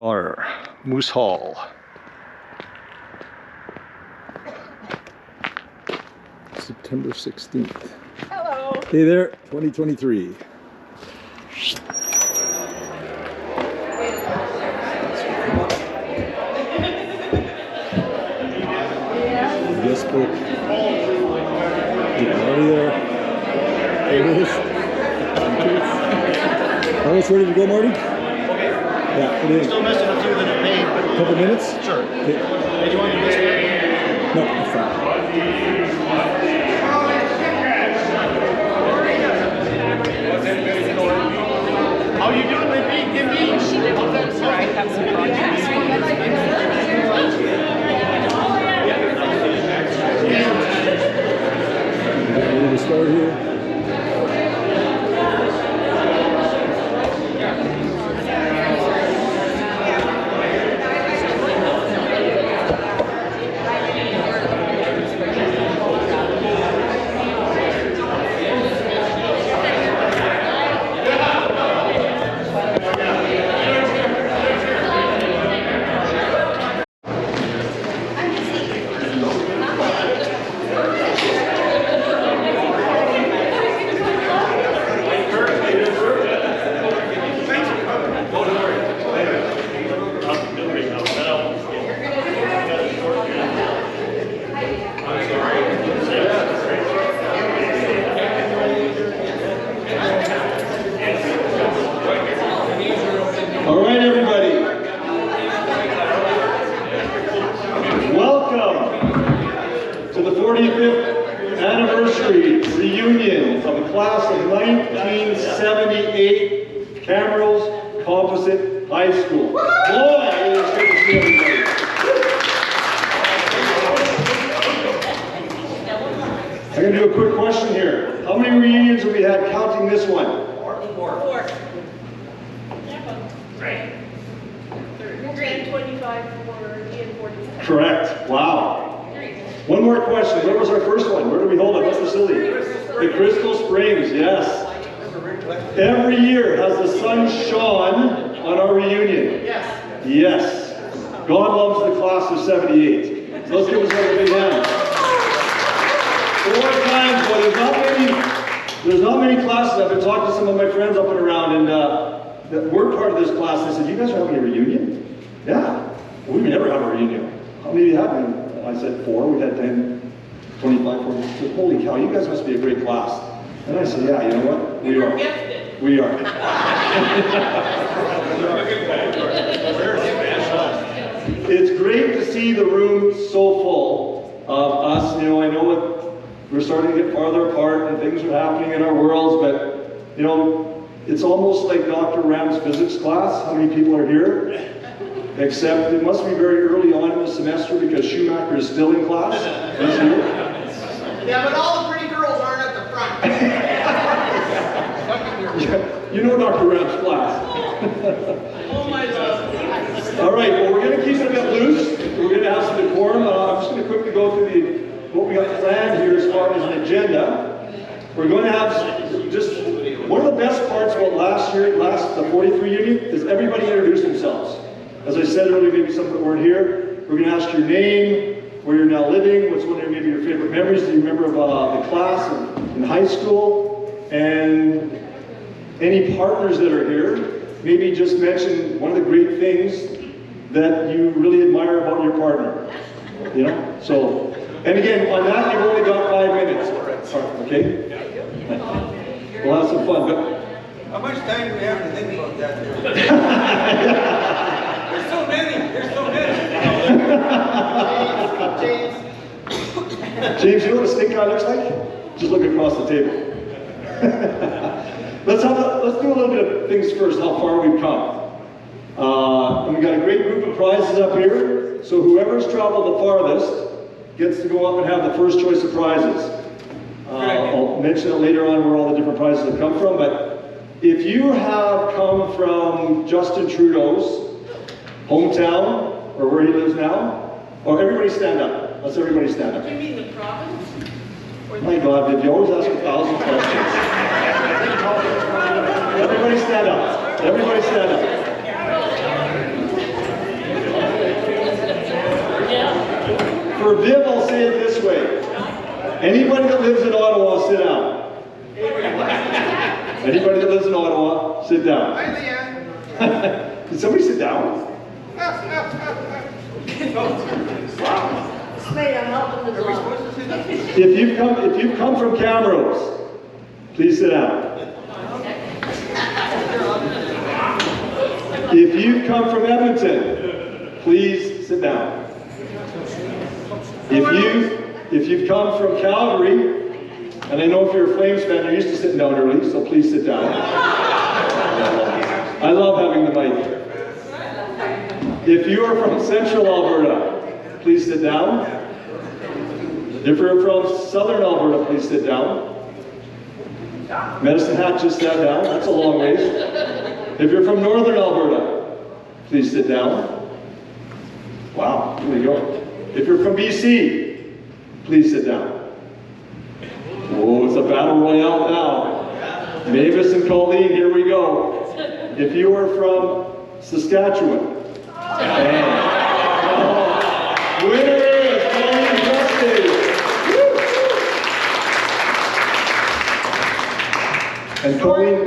Water, Moose Hall. September 16th. Hello. Hey there, 2023. Guest book. Get Marty there. There it is. Almost ready to go, Marty? Yeah, it is. Still missing a few that have paid. A couple minutes? Sure. Okay. Hey, do you want to miss it? No, it's fine. How you doing, Libby? I have some projects. Ready to start here? All right, everybody. Welcome to the 45th anniversary reunion of the class of 1978 Camrose Composite High School. Boy, it is good to see everybody. I'm going to do a quick question here. How many reunions have we had counting this one? Four. Grade 25 for Ian 47. Correct. Wow. One more question. Where was our first one? Where do we hold it? What facility? The Crystal Springs, yes. Every year has the sun shone on our reunion. Yes. Yes. God loves the class of 78. So let's give ourselves a big hand. 4 times, but there's not many classes. I've been talking to some of my friends up and around, and that were part of this class. They said, "You guys are having a reunion?" Yeah. Well, we never have a reunion. How many do you have? And I said 4. We had 10, 25, 40. I said, "Holy cow, you guys must be a great class." And I said, "Yeah, you know what? We are. We are." It's great to see the room so full of us. You know, I know we're starting to get farther apart and things are happening in our worlds, but, you know, it's almost like Dr. Ram's physics class. How many people are here? Except it must be very early on in the semester because Schumacher is still in class. This year. Yeah, but all the pretty girls aren't at the front. You know Dr. Ram's class. Oh my God. All right, well, we're going to keep it a bit loose. We're going to have some decorum. I'm just going to quickly go through what we got planned here as far as an agenda. We're going to have just one of the best parts about the 43 union is everybody introduced themselves. As I said earlier, maybe some that weren't here, we're going to ask your name, where you're now living, what's one of maybe your favorite memories that you remember of the class in high school, and any partners that are here, maybe just mention one of the great things that you really admire about your partner. You know? So, and again, on that, you've only got 5 minutes. Okay? We'll have some fun. But How much time do we have to think about that? There's so many. James, you know what a stink eye looks like? Just look across the table. Let's do a little bit of things first, how far we've come. And we got a great group of prizes up here. So whoever's traveled the farthest gets to go up and have the first choice of prizes. I'll mention it later on where all the different prizes have come from, but if you have come from Justin Trudeau's hometown, or where he lives now, or everybody stand up. Let's everybody stand up. You mean the province? My God, did you always ask 1,000 questions? Everybody stand up. Everybody stand up. Anybody that lives in Ottawa, sit down. Anybody that lives in Ottawa, sit down. Hi, Leanne. Did somebody sit down? If you've come from Camrose, please sit down. If you've come from Edmonton, please sit down. If you've come from Calgary, and I know if you're a Flames fan, you're used to sitting down early, so please sit down. I love having the mic. If you are from Central Alberta, please sit down. If you're from Southern Alberta, please sit down. Medicine Hat just sat down, that's a long ways. If you're from Northern Alberta, please sit down. Wow, here we go. If you're from BC, please sit down. Oh, it's a battle royale now. Mavis and Colleen, here we go. If you are from Saskatchewan, winner is Colleen Justice. And Colleen,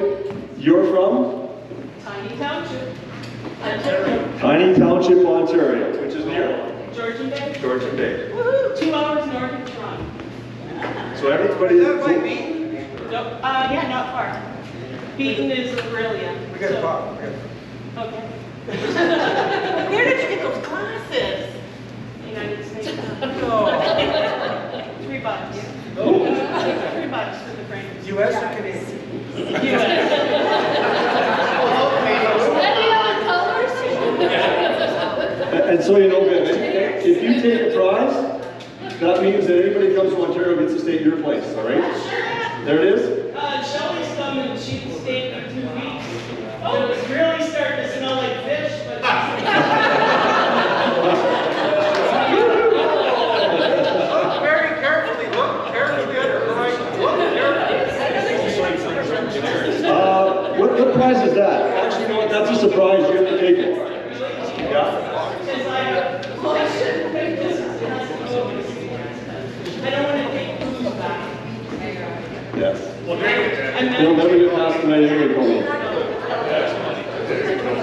you're from? Tiny Township, Ontario. Tiny Township, Ontario, which is near? Georgian Bay. Georgian Bay. Woohoo! 2 hours north of Toronto. So everybody Is that by me? Nope. Yeah, not far. Beaton is brilliant. We gotta talk. Okay. Where did you get those glasses? United States. No. $3. $3 for the frames. US or Canadian? And so you know, if you take a prize, that means that anybody who comes to Ontario gets to stay at your place, all right? There it is. Shelly's coming and she stayed for 2 weeks. It was really starting to smell like fish, but Look very carefully. Look carefully at her. Right. Look carefully. What prize is that? Actually, you know what? That's a surprise. You have to take it. Yeah. I shouldn't make this. I don't want to take food back. Yes. I'm You'll never get past the night anyway, Colleen.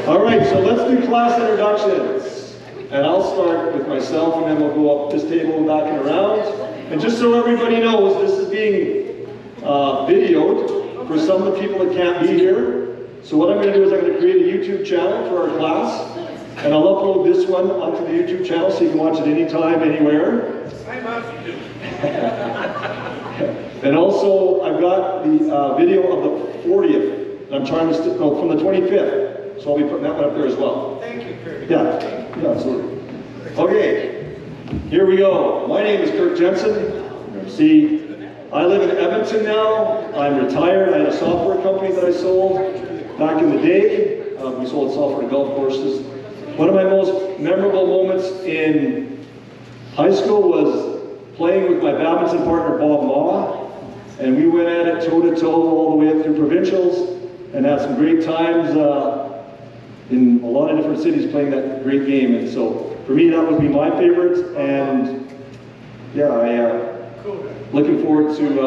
All right, so let's do class introductions. And I'll start with myself, and then we'll go up this table and back and around. And just so everybody knows, this is being videoed for some of the people that can't be here. So what I'm going to do is I'm going to create a YouTube channel for our class. And I'll upload this one onto the YouTube channel so you can watch it anytime, anywhere. And also, I've got the video of the 40th. And I'm trying to from the 25th. So I'll be putting that one up there as well. Thank you, Kurt. Yeah, absolutely. Okay, here we go. My name is Kurt Jensen. See, I live in Edmonton now. I'm retired. I had a software company that I sold back in the day. We sold software to golf courses. One of my most memorable moments in high school was playing with my badminton partner, Bob Maw. And we went at it toe-to-toe all the way up through provincials and had some great times in a lot of different cities playing that great game. And so for me, that would be my favorite. And yeah, looking forward to,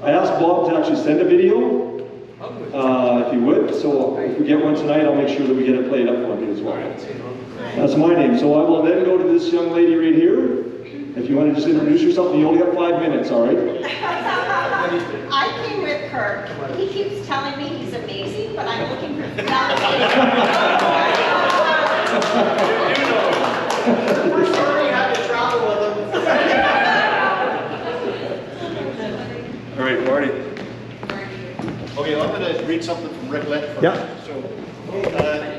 I asked Bob to actually send a video, if he would. So if we get one tonight, I'll make sure that we get it played up for you as well. That's my name. So I will then go to this young lady right here. If you want to just introduce yourself, you only got 5 minutes, all right? I came with Kirk. He keeps telling me he's amazing, but I'm looking for We're sorry you had to travel with him. All right, Marty. Okay, I'm going to read something from Rick Lett first. Yeah.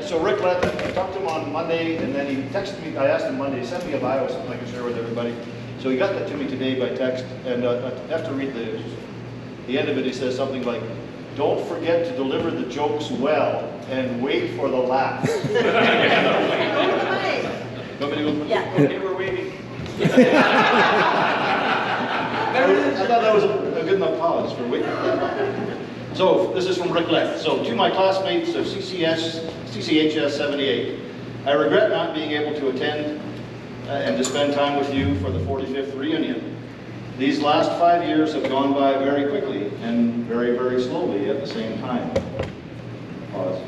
So Rick Lett, I talked to him on Monday, and then he texted me. I asked him Monday, he sent me a bio, something I can share with everybody. So he got that to me today by text, and I have to read the end of it. He says something like, "Don't forget to deliver the jokes well, and wait for the laugh." Nobody will. Yeah. Okay, we're waiting. I thought that was a good enough pause for waiting. So this is from Rick Lett. So to my classmates of CCHS 78, I regret not being able to attend and to spend time with you for the 45th reunion. These last 5 years have gone by very quickly and very, very slowly at the same time. Pause.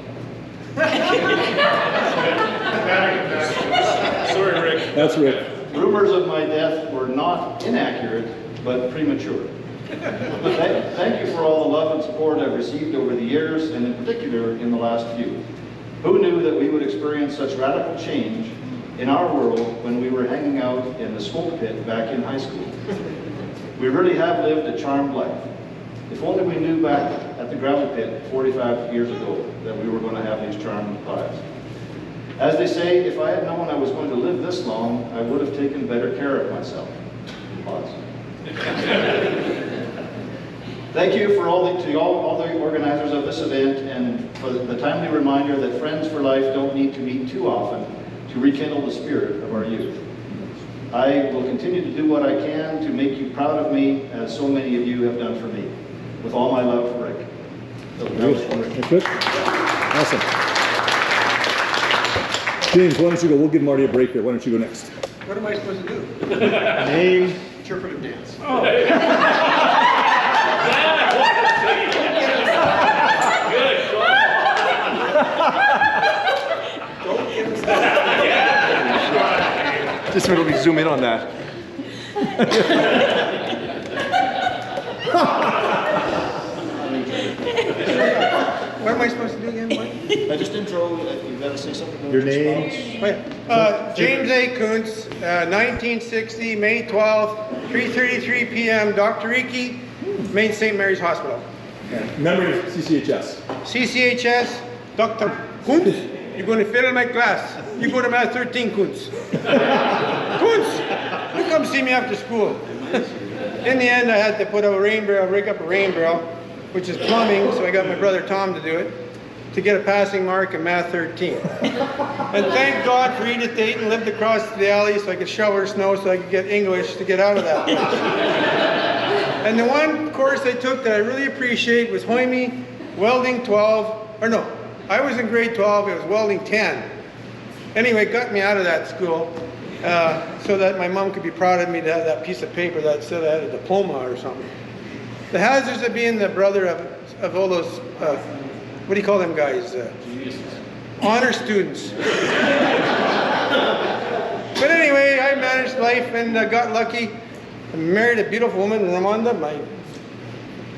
Sorry, Rick. That's Rick. Rumors of my death were not inaccurate, but premature. Thank you for all the love and support I've received over the years, and in particular in the last few. Who knew that we would experience such radical change in our world when we were hanging out in the smoke pit back in high school? We really have lived a charmed life. If only we knew back at the gravel pit 45 years ago that we were going to have these charmed lives. As they say, if I had known I was going to live this long, I would have taken better care of myself. Pause. Thank you for all the organizers of this event, and for the timely reminder that Friends for Life don't need to meet too often to rekindle the spirit of our youth. I will continue to do what I can to make you proud of me, as so many of you have done for me. With all my love, Rick. That's good. Awesome. James, why don't you go? We'll give Marty a break here. Why don't you go next? What am I supposed to do? Name. Interpretive dance. Just let me zoom in on that. What am I supposed to do again, Mike? I just intro, you gotta say something. Your name? James A. Kuntz, 1960, May 12th, 3:33 p.m., Dr. Iki, Maine St. Mary's Hospital. Memory of CCHS. CCHS, Dr. Kuntz, you're going to fail in my class. You go to Math 13, Kuntz. Kuntz, you come see me after school. In the end, I had to put a rain barrel, rig up a rain barrel, which is plumbing, so I got my brother Tom to do it, to get a passing mark in Math 13. And thank God for Edith Dayton lived across the alley so I could shovel her snow so I could get English to get out of that place. And the one course I took that I really appreciate was Hoime, Welding 12, or no, I was in grade 12, it was Welding 10. Anyway, it got me out of that school so that my mom could be proud of me to have that piece of paper that said I had a diploma or something. The hazards of being the brother of all those, what do you call them guys? Honor students. But anyway, I managed life and got lucky. I married a beautiful woman, Ramonda. My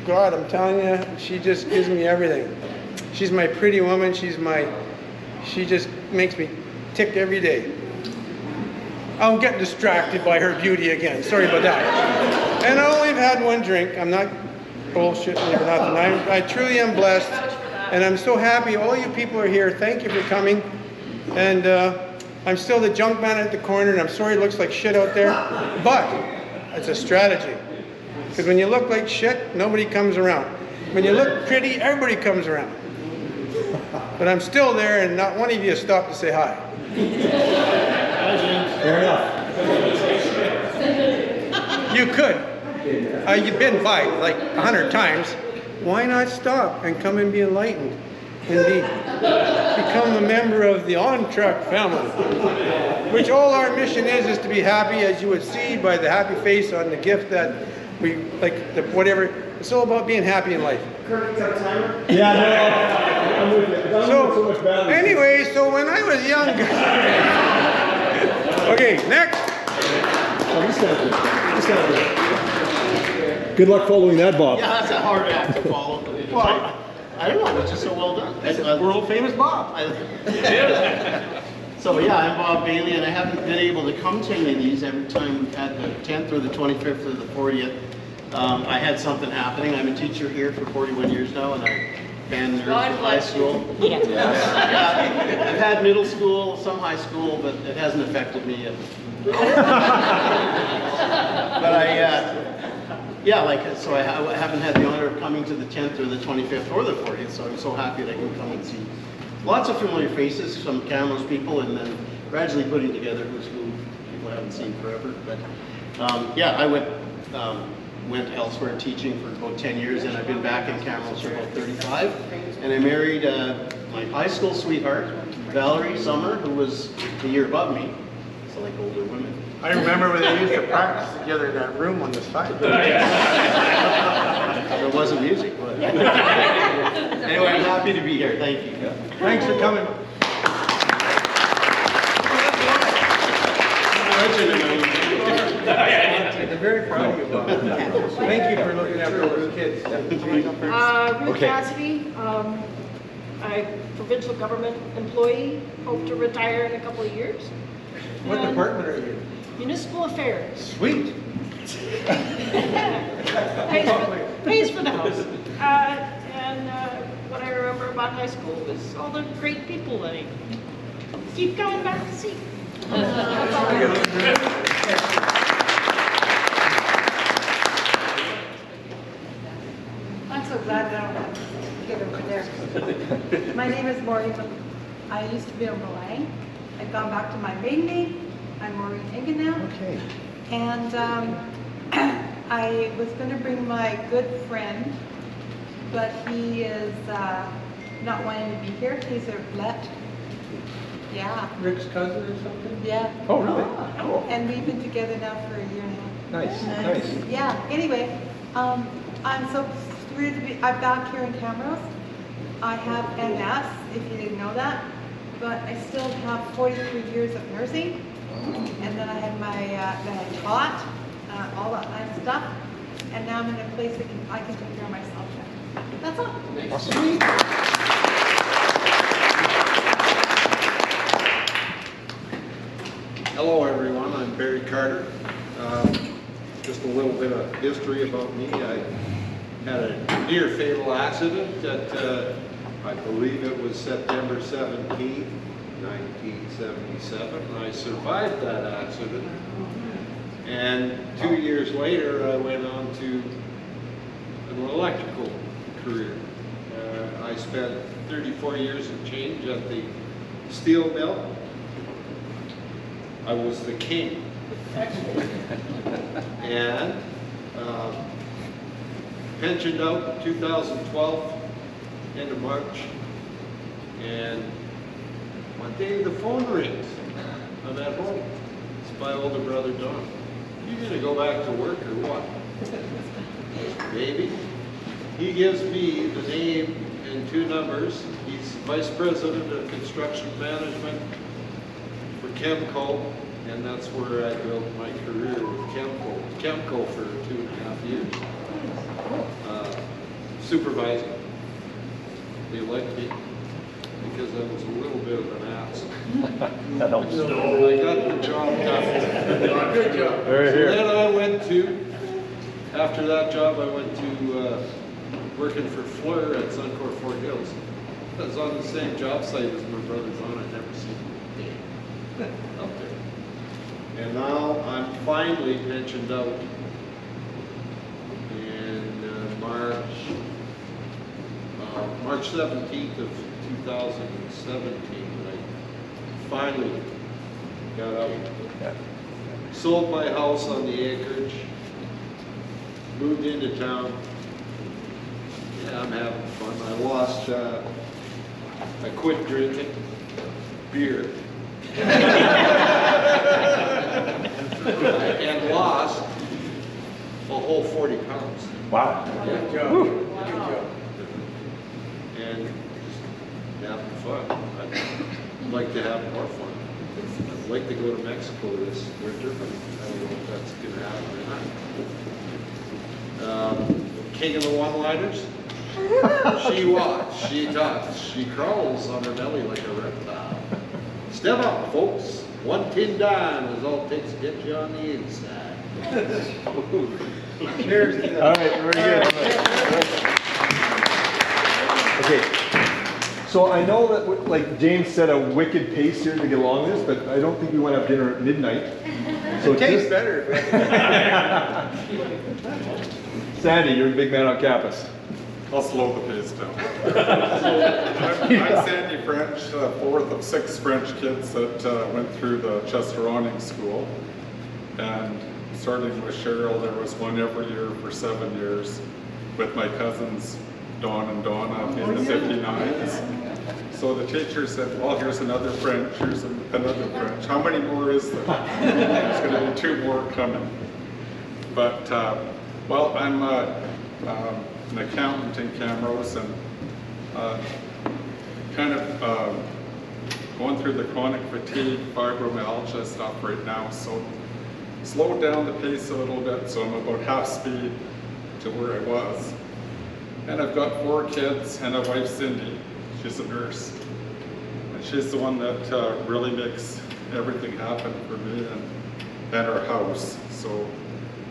God, I'm telling you, she just gives me everything. She's my pretty woman. She just makes me tick every day. I'll get distracted by her beauty again. Sorry about that. And I only have had one drink. I'm not bullshitting or nothing. I truly am blessed. And I'm so happy all you people are here. Thank you for coming. And I'm still the junk man at the corner, and I'm sorry it looks like shit out there. But it's a strategy. Because when you look like shit, nobody comes around. When you look pretty, everybody comes around. But I'm still there, and not one of you has stopped to say hi. Fair enough. You could. You've been by like 100 times. Why not stop and come and be enlightened and become a member of the on-track family? Which all our mission is to be happy, as you would see by the happy face on the gift that we, like, the whatever. It's all about being happy in life. Yeah, no, I'm with you. So much battery. Anyway, so when I was younger. Okay, next. Oh, this guy's good. Good luck following that, Bob. Yeah, that's a hard act to follow. Well, I don't know, it's just so well done. That's world famous Bob. So yeah, I'm Bob Bailey, and I haven't been able to come to any of these every time at the 10th or the 25th or the 40th. I had something happening. I'm a teacher here for 41 years now, and I've been there for high school. Yeah, I've had middle school, some high school, but it hasn't affected me yet. But so I haven't had the honor of coming to the 10th or the 25th or the 40th, so I'm so happy that I can come and see lots of familiar faces, some cameras people, and then gradually putting together who's who people I haven't seen forever. But yeah, I went elsewhere teaching for about 10 years, and I've been back in Camrose for about 35. And I married my high school sweetheart, Valerie Summer, who was the year above me. So also like older women. I remember when they used to practice together in that room on the side. There wasn't music, but anyway, I'm happy to be here. Thank you. Thanks for coming. They're very proud of you, Bob. Thank you for looking after all those kids. Ruth Okay. Cassidy, I'm provincial government employee, hope to retire in a couple of years. What And department are you? Municipal affairs, Sweet. pays for the house. What I remember about high school was all the great people that I keep going back to see. That's all I know. I'm so glad that I don't have to get over there. My name is Maureen. I used to be a Malang. I've gone back to my maiden name. I'm Maureen Engen now. Okay. And I was going to bring my good friend, but he is not wanting to be here. He's a let. Yeah. Rick's cousin or something? Yeah. Oh, really? Cool. And we've been together now for a year and a half. Nice, nice. Yeah, anyway, I'm so thrilled to be, I'm back here in Camrose. I have MS, if you didn't know that, but I still have 43 years of nursing. And then I had then I taught, all that kind of stuff. And now I'm in a place that I can take care of myself now. That's all. Awesome. Hello everyone, I'm Barry Carter. Just a little bit of history about me. I had a near fatal accident at, I believe it was September 17th, 1977. I survived that accident. And 2 years later, I went on to an electrical career. I spent 34 years and change at the steel mill. I was the king. And pensioned out in 2012, end of March. And one day the phone rings. I'm at home. It's my older brother, Don. You gonna go back to work or what? Maybe. He gives me the name and 2 numbers. He's vice president of construction management for Chemco, and that's where I built my career with Chemco for 2.5 years. Supervising. They liked me because I was a little bit of an ass. That helps. I got the job done. Good job. Very So here. then I went to, after that job, I went to working for Fleur at Suncor Fort Hills. I was on the same job site as my brother's on. I'd never seen him out there. And now I'm finally pensioned out in March 17th of 2017. I finally got out. Yeah. Sold my house on the acreage, moved into town. Yeah, I'm having fun. I quit drinking beer. And lost a whole 40 pounds. Wow. Good job. Woo. Good job. And just having fun. I'd like to have more fun. I'd like to go to Mexico this winter, but I don't know if that's going to happen or not. King of the one-liners. She walks, she talks, she crawls on her belly like a reptile. Step up, folks. 1 tin dime is all it takes to get you on the inside. Cheers to that. All right, very good. Okay. So I know that, like James said, a wicked pace here to get along this, but I don't think we want to have dinner at midnight. So It tastes just- better. Sandy, you're the big man on campus. I'll slow the pace down. I'm Sandy French, 4th of 6 French kids that went through the Chester Awning School. And starting with Cheryl, there was one every year for 7 years with my cousins Dawn and Donna in the 59s. So the teacher said, well, here's another French, here's another French. How many more is there? There's going to be 2 more coming. But, well, I'm an accountant in Camrose and kind of going through the chronic fatigue, fibromyalgia stuff right now. So slowed down the pace a little bit, so I'm about half speed to where I was. And I've got 4 kids and a wife, Cindy. She's a nurse. And she's the one that really makes everything happen for me and our house. So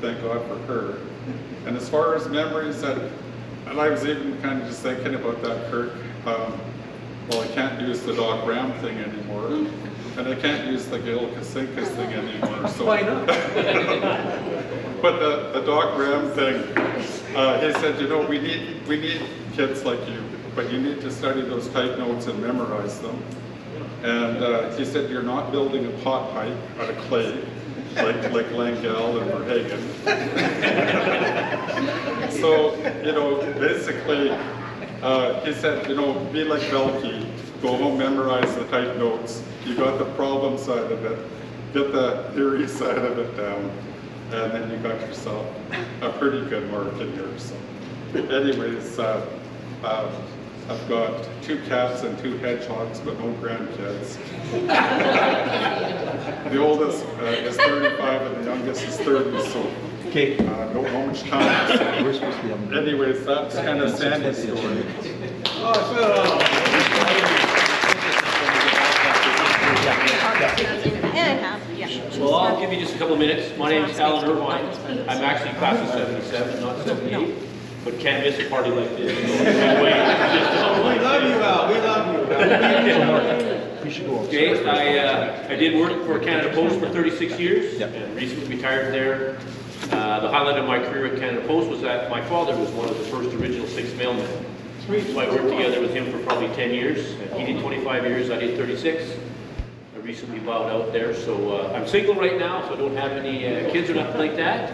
thank God for her. And as far as memories, and I was even kind of just thinking about that, Kirk. Well, I can't use the Doc Ram thing anymore. And I can't use the Gil Kasinkas thing anymore. So. Why not? But the Doc Ram thing, he said, you know, we need kids like you, but you need to study those type notes and memorize them. And he said, you're not building a pot pipe out of clay, like Langell and Verhagen. So, you know, basically, he said, you know, be like Belkey, go home, memorize the type notes. You got the problem side of it, get the theory side of it down, and then you got yourself a pretty good mark in here. So, anyways, I've got 2 cats and 2 hedgehogs, but no grandkids. The oldest is 35 and the youngest is 30, so don't know much time. So. Anyways, that's kind of Sandy's story. Well, I'll give you just a couple of minutes. My name is Alan Irvine. I'm actually class of 77, not 78, but can't miss a party like this. We love you, Al. We love you. Okay, I did work for Canada Post for 36 years and recently retired there. The highlight of my career at Canada Post was that my father was one of the first original 6 mailmen. So I worked together with him for probably 10 years. He did 25 years, I did 36. I recently bowed out there, so I'm single right now, so I don't have any kids or nothing like that.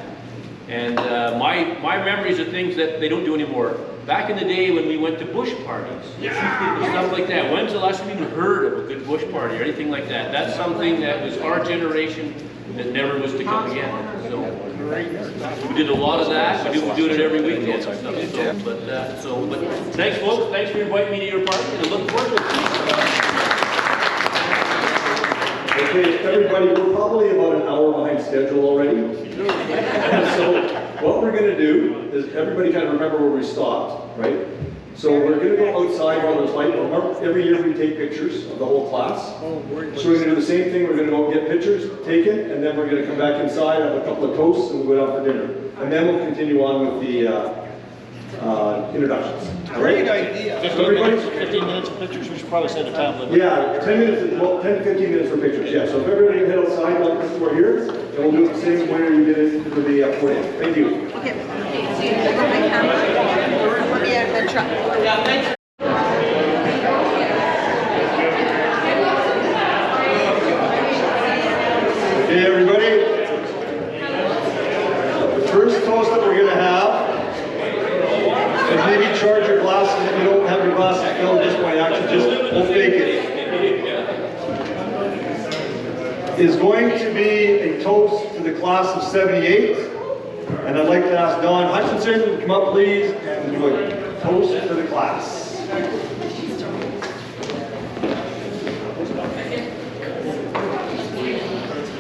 And my memories are things that they don't do anymore. Back in the day when we went to bush parties, and stuff like that, when's the last time you even heard of a good bush party or anything like that? That's something that was our generation that never was to come again. So we did a lot of that. We do it every weekend. So, but thanks, folks. Thanks for inviting me to your party, and I look forward to it. Okay, everybody, we're probably about an hour behind schedule already. So what we're going to do is everybody kind of remember where we stopped, right? So we're going to go outside while there's light. Remember, every year we take pictures of the whole class. So we're going to do the same thing. We're going to go get pictures taken, and then we're going to come back inside, have a couple of toasts, and we'll go out for dinner. And then we'll continue on with the introductions. Great idea. 15 minutes of pictures, we should probably set a time limit. Yeah, 10 minutes, well, 10 to 15 minutes for pictures, yeah. So if everybody can head outside while we're here, and we'll do it the same way you did it for the podium. Thank you. Okay, so you take my camera, put me in the truck. Yeah, thanks. Okay, everybody. The first toast that we're going to have is maybe charge your glasses. If you don't have your glasses filled at this point, actually, we'll fake it. Is going to be a toast to the class of 78. And I'd like to ask Don Hutchinson to come up, please, and do a toast to the class.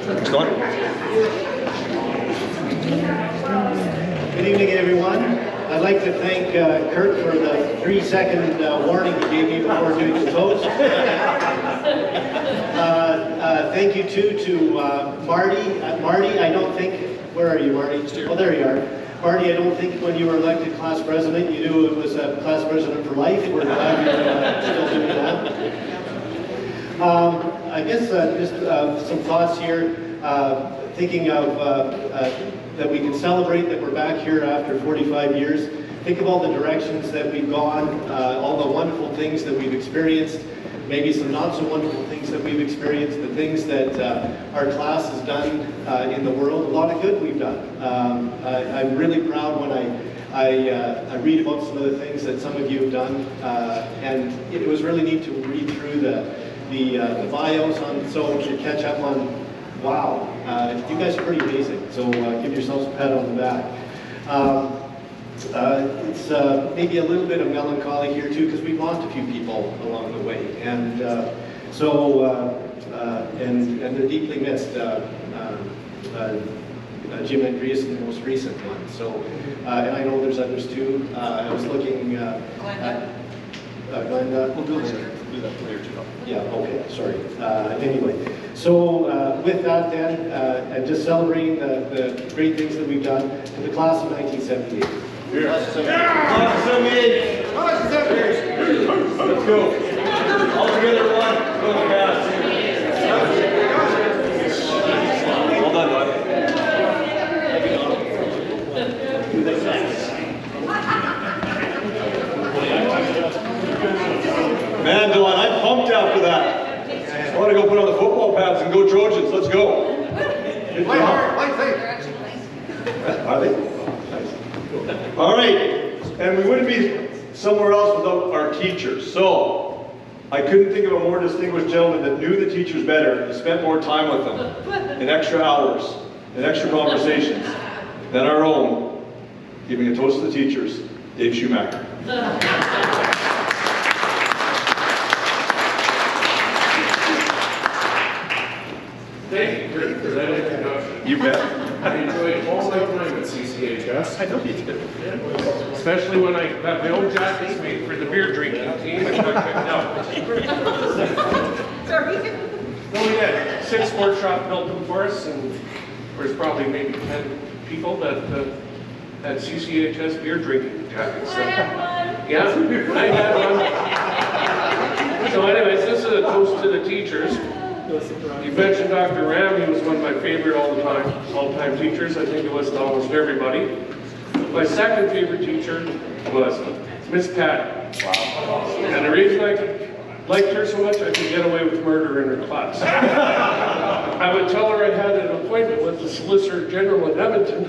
Thanks, Don. Good evening, everyone. I'd like to thank Kurt for the 3-second warning he gave me before doing the toast. Thank you too to Marty. Marty, I don't think, where are you, Marty? Oh, there you are. Marty, I don't think when you were elected class president, you knew it was a class president for life. We're glad you're still doing that. I guess just some thoughts here, thinking of that we can celebrate that we're back here after 45 years. Think of all the directions that we've gone, all the wonderful things that we've experienced, maybe some not so wonderful things that we've experienced, the things that our class has done in the world, a lot of good we've done. I'm really proud when I read about some of the things that some of you have done, and it was really neat to read through the bios on, so to catch up on, wow, you guys are pretty amazing, so give yourselves a pat on the back. It's maybe a little bit of melancholy here too, because we've lost a few people along the way, and and they're deeply missed. Jim Andreessen, the most recent one. So, and I know there's others too. I was looking at Glenda. We'll do that later too. Yeah. Okay. Sorry. Anyway, so with that then, and just celebrating the great things that we've done to the class of 1978. Class of 78. Class of 78. Let's go. All together, one. Go to pass. Well done, bud. Man, Dylan, I'm pumped after that. I want to go put on the football pads and go Trojans. Let's go. Play hard, play safe. Are they? Nice. All right, and we wouldn't be somewhere else without our teachers. So I couldn't think of a more distinguished gentleman that knew the teachers better and spent more time with them in extra hours and extra conversations than our own, giving a toast to the teachers, Dave Schumacher. Thank you for that introduction. You bet. I enjoyed all my time at CCHS. I know you did. Especially when I got my own jackets made for the beer drinking team and got kicked out. Sorry. No, we had 6 sport shop built them for us, and there's probably maybe 10 people that had CCHS beer drinking jackets. So, yeah, I had one. So anyways, this is a toast to the teachers. You mentioned Dr. Ram. He was one of my favorite all-time teachers. I think it was to almost everybody. My second favorite teacher was Miss Patty. Wow. And the reason I liked her so much, I could get away with murder in her class. I would tell her I had an appointment with the Solicitor General in Edmonton,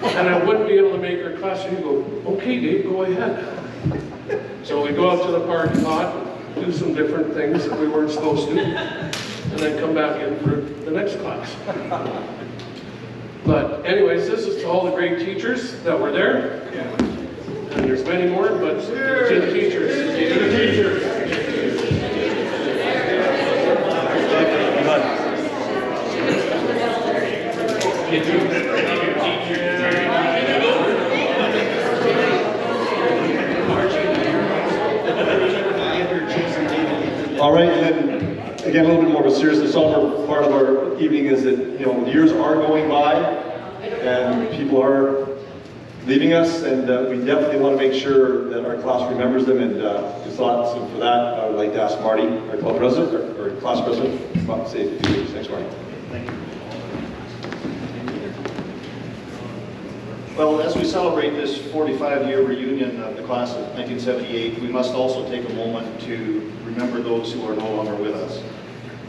and I wouldn't be able to make her class. And he'd go, "Okay, Dave, go ahead." So we'd go out to the parking lot, do some different things that we weren't supposed to, and then come back in for the next class. But anyways, this is to all the great teachers that were there. And there's many more, but to the teachers. To the teachers. All right, and then again, a little bit more of a serious and somber part of our evening is that, you know, the years are going by and people are leaving us, and we definitely want to make sure that our class remembers them, and thoughts, and for that, I would like to ask Marty, our club president, or class president, to come up and say a few words. Thanks, Marty. Thank you. Well, as we celebrate this 45-year reunion of the class of 1978, we must also take a moment to remember those who are no longer with us.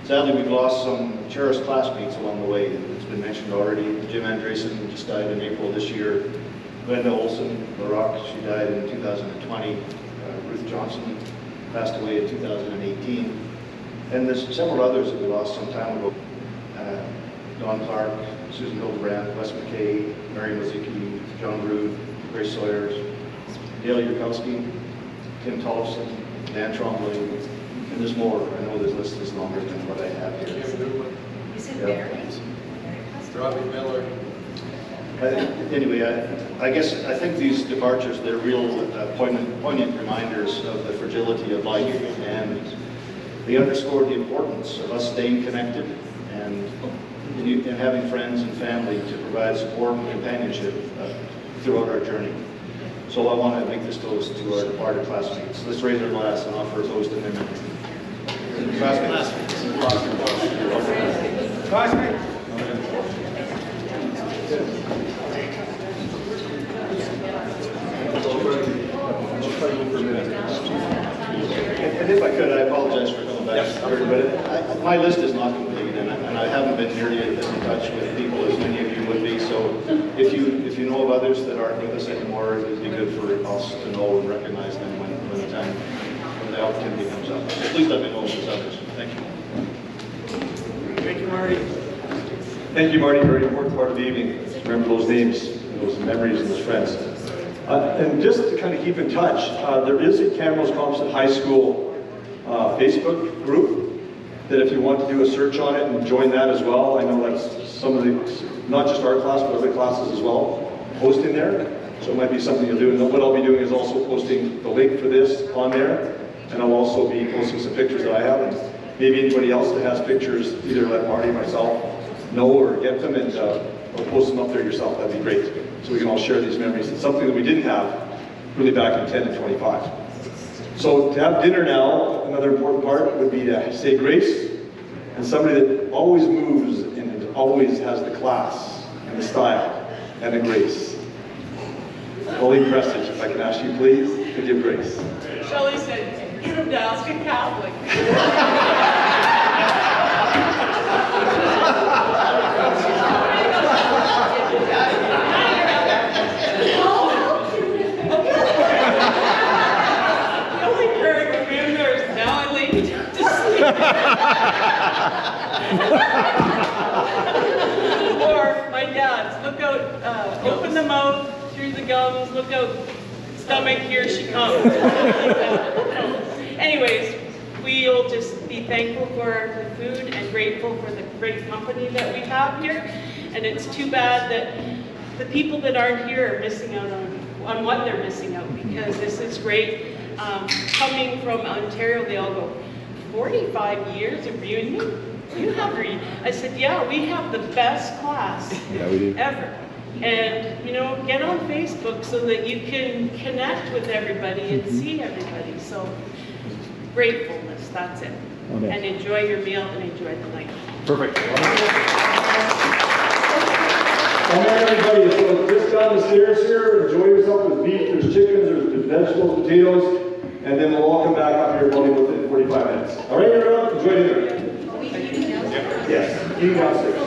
Sadly, we've lost some cherished classmates along the way. It's been mentioned already. Jim Andreessen just died in April this year. Glenda Olson, Barak, she died in 2020. Ruth Johnson passed away in 2018. And there's several others that we lost some time ago. Don Clark, Susan Hildebrand, Wes McKay, Mary Mazicki, John Ruth, Grace Sawyers, Dale Yurkowski, Tim Tollefson, Dan Trombley, and there's more. I know this list is longer than what I have here. Is it Mary? Robbie Miller. Anyway, I think these departures, they're real poignant reminders of the fragility of life, and they underscore the importance of us staying connected and having friends and family to provide support and companionship throughout our journey. So I want to make this toast to our departed classmates. Let's raise our glass and offer a toast in their memory. Classmates. Classmates. And if I could, I apologize for coming back here, but my list is not complete, and I haven't been nearly as in touch with people as many of you would be, so if you know of others that aren't with us anymore, it'd be good for us to know and recognize them when the time, when the opportunity comes up. So please let me know if there's others. Thank you. Thank you, Marty. Thank you, Marty. Very important part of the evening. Remember those names, those memories, and those friends. And just to kind of keep in touch, there is a Camrose Composite High School Facebook group that if you want to do a search on it and join that as well, I know that's some of the, not just our class, but other classes as well, posting there. So it might be something you'll do. And what I'll be doing is also posting the link for this on there. And I'll also be posting some pictures that I have. And maybe anybody else that has pictures, either let Marty or myself know or get them and or post them up there yourself. That'd be great. So we can all share these memories. It's something that we didn't have really back in 10 and 25. So to have dinner now, another important part would be to say grace, and somebody that always moves and always has the class and the style and the grace. Holy Prestige, if I can ask you please to give grace. Shelley said, get him to ask a Catholic. Or my dad's, look out, open the mouth, through the gums, look out, stomach, here she comes. Anyways, we'll just be thankful for the food and grateful for the great company that we have here. And it's too bad that the people that aren't here are missing out on what they're missing out, because this is great. Coming from Ontario, they all go, 45 years of reunion? You have reunion? I said, yeah, we have the best class ever. And, you know, get on Facebook so that you can connect with everybody and see everybody. So, gratefulness, that's it. Okay. And enjoy your meal and enjoy the night. Perfect. All right, everybody, so just down the stairs here, enjoy yourself. There's beef, there's chickens, there's vegetables, potatoes, and then we'll all come back up here probably within 45 minutes. All right, everyone, enjoy dinner. Yes, eating downstairs.